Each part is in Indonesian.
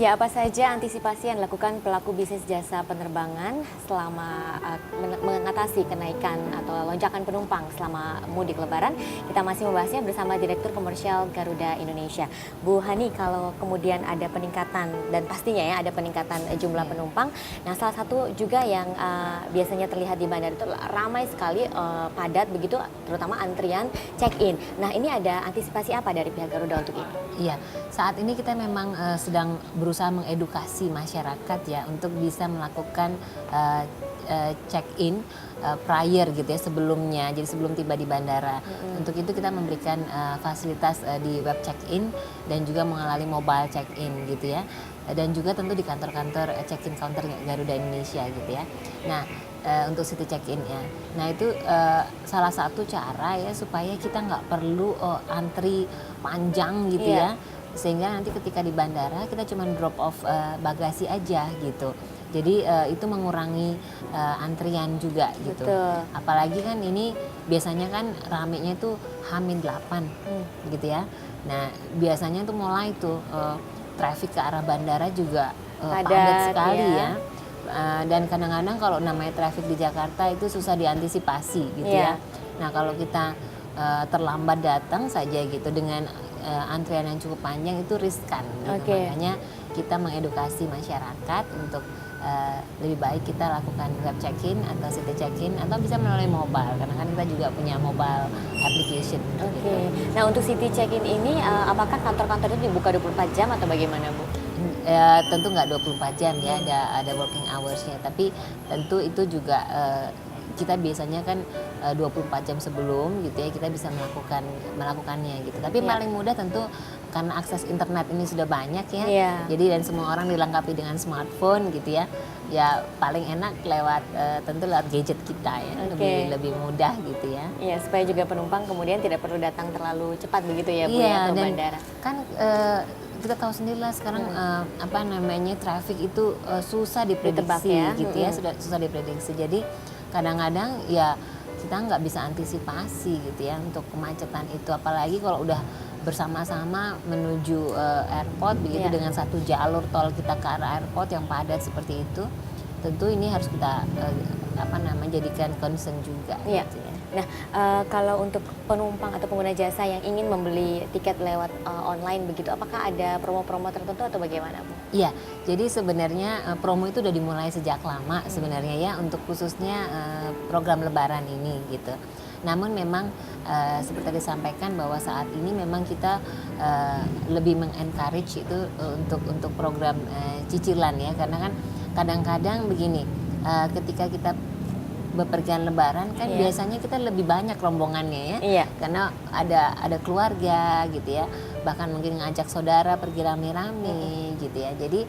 Ya, apa saja antisipasi yang dilakukan pelaku bisnis jasa penerbangan selama mengatasi kenaikan atau lonjakan penumpang selama mudik Lebaran? Kita masih membahasnya bersama Direktur Komersial Garuda Indonesia. Bu Hani, kalau kemudian ada peningkatan dan pastinya ya ada peningkatan jumlah penumpang. Nah, salah satu juga yang biasanya terlihat di bandara itu ramai sekali, padat begitu, terutama antrian check-in. Nah, ini ada antisipasi apa dari pihak Garuda untuk ini? Iya, saat ini kita memang sedang berusaha mengedukasi masyarakat ya untuk bisa melakukan check-in prior gitu ya sebelumnya, jadi sebelum tiba di bandara. Untuk itu kita memberikan fasilitas di web check-in dan juga mengalami mobile check-in gitu ya. Dan juga tentu di kantor-kantor check-in counter Garuda Indonesia gitu ya. Nah, untuk city check-in ya. Nah itu salah satu cara ya supaya kita nggak perlu antri panjang gitu ya, sehingga nanti ketika di bandara kita cuma drop off bagasi aja gitu. Jadi itu mengurangi antrian juga gitu. Betul. Apalagi kan ini biasanya kan ramenya itu H-8 gitu ya. Nah biasanya tuh mulai tuh traffic ke arah bandara juga padat sekali ya. Dan kadang-kadang kalau namanya traffic di Jakarta itu susah diantisipasi gitu ya. Nah kalau kita terlambat datang saja gitu dengan antrian yang cukup panjang itu riskan gitu. Makanya kita mengedukasi masyarakat untuk lebih baik kita lakukan web check-in atau city check-in atau bisa melalui mobile karena kan kita juga punya mobile application. Gitu. Nah untuk city check-in ini apakah kantor-kantor itu dibuka 24 jam atau bagaimana Bu? Tentu nggak 24 jam ya, ada working hours-nya, tapi tentu itu juga kita biasanya kan 24 jam sebelum gitu ya kita bisa melakukannya gitu. Tapi paling mudah tentu karena akses internet ini sudah banyak ya. Jadi dan semua orang dilengkapi dengan smartphone gitu ya. Ya paling enak lewat tentu lewat gadget kita ya, lebih mudah gitu ya. Iya, supaya juga penumpang kemudian tidak perlu datang terlalu cepat begitu ya Bu ya ke bandara. Kan kita tahu sendiri lah sekarang traffic itu susah diprediksi gitu ya, sudah susah diprediksi. Jadi kadang-kadang ya kita nggak bisa antisipasi gitu ya untuk kemacetan itu, apalagi kalau udah bersama-sama menuju airport begitu dengan satu jalur tol kita ke arah airport yang padat seperti itu, tentu ini harus kita jadikan concern juga gitu ya. Nah, kalau untuk penumpang atau pengguna jasa yang ingin membeli tiket lewat online begitu, apakah ada promo-promo tertentu atau bagaimana Bu? Iya, jadi sebenarnya promo itu udah dimulai sejak lama sebenarnya ya untuk khususnya program Lebaran ini gitu. Namun memang seperti disampaikan bahwa saat ini memang kita lebih mengencourage itu untuk program cicilan ya, karena kan kadang-kadang begini, ketika kita bepergian Lebaran kan biasanya kita lebih banyak rombongannya ya, karena ada keluarga gitu ya, bahkan mungkin ngajak saudara pergi rame-rame gitu ya. Jadi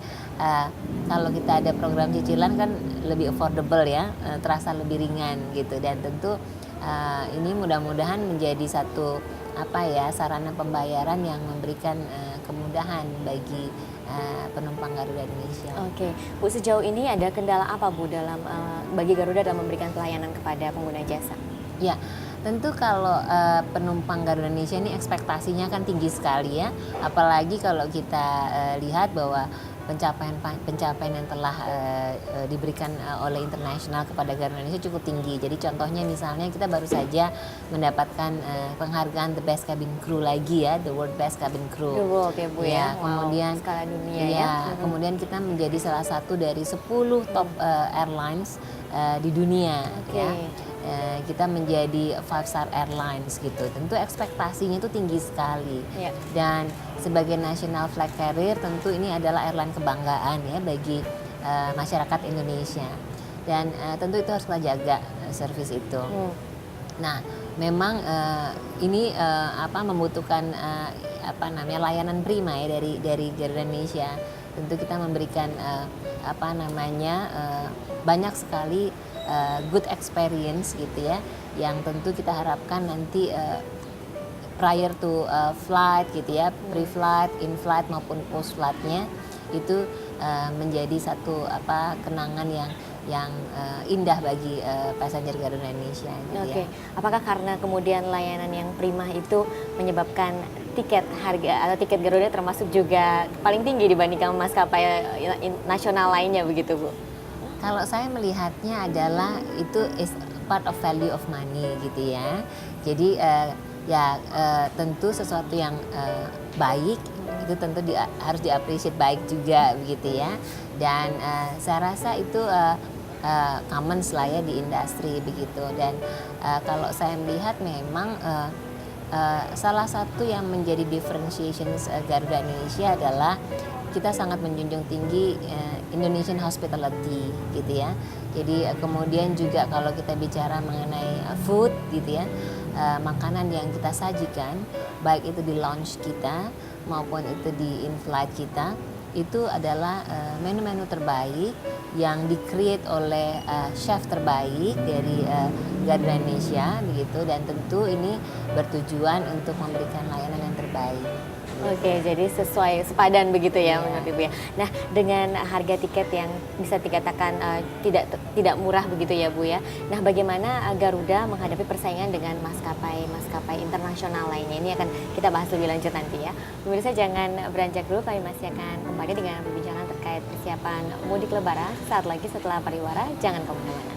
kalau kita ada program cicilan kan lebih affordable ya, terasa lebih ringan gitu, dan tentu ini mudah-mudahan menjadi satu sarana pembayaran yang memberikan kemudahan bagi penumpang Garuda Indonesia. Bu, sejauh ini ada kendala apa Bu bagi Garuda dalam memberikan pelayanan kepada pengguna jasa? Ya, tentu kalau penumpang Garuda Indonesia ini ekspektasinya kan tinggi sekali ya, apalagi kalau kita lihat bahwa pencapaian yang telah diberikan oleh internasional kepada Garuda Indonesia cukup tinggi. Jadi contohnya misalnya kita baru saja mendapatkan penghargaan The Best Cabin Crew lagi ya, The World Best Cabin Crew. The World ya Bu ya. Kemudian skala dunia kemudian kita menjadi salah satu dari 10 top airlines di dunia ya. Kita menjadi 5-star airlines gitu. Tentu ekspektasinya itu tinggi sekali. Dan sebagai national flag carrier tentu ini adalah airline kebanggaan ya bagi masyarakat Indonesia. Dan tentu itu harus kita jaga servis itu. Nah, memang ini membutuhkan layanan prima ya dari Garuda Indonesia. Tentu kita memberikan banyak sekali good experience gitu ya, yang tentu kita harapkan nanti prior to flight gitu ya, pre-flight, in-flight maupun post-flightnya itu menjadi satu kenangan yang yang indah bagi passenger Garuda Indonesia gitu Oke, ya. apakah karena kemudian layanan yang prima itu menyebabkan tiket harga atau tiket Garuda termasuk juga paling tinggi dibandingkan maskapai nasional lainnya begitu Bu? Kalau saya melihatnya adalah itu is part of value of money gitu ya. Jadi tentu sesuatu yang baik itu tentu harus diapresiasi baik juga begitu ya. Dan saya rasa itu common lah ya di industri begitu. Dan kalau saya melihat memang salah satu yang menjadi differentiation Garuda Indonesia adalah kita sangat menjunjung tinggi Indonesian hospitality gitu ya. Jadi kemudian juga kalau kita bicara mengenai food gitu ya, makanan yang kita sajikan baik itu di lounge kita maupun itu di in-flight kita itu adalah menu-menu terbaik yang di-create oleh chef terbaik dari Garuda Indonesia begitu, dan tentu ini bertujuan untuk memberikan layanan yang terbaik. Oke, jadi sesuai sepadan begitu ya menurut Ibu ya. Nah, dengan harga tiket yang bisa dikatakan tidak murah begitu ya Bu ya. Nah, bagaimana Garuda menghadapi persaingan dengan maskapai internasional lainnya? Ini akan kita bahas lebih lanjut nanti ya. Pemirsa jangan beranjak dulu, kami masih akan kembali dengan perbincangan terkait persiapan mudik Lebaran saat lagi setelah pariwara. Jangan kemana-mana.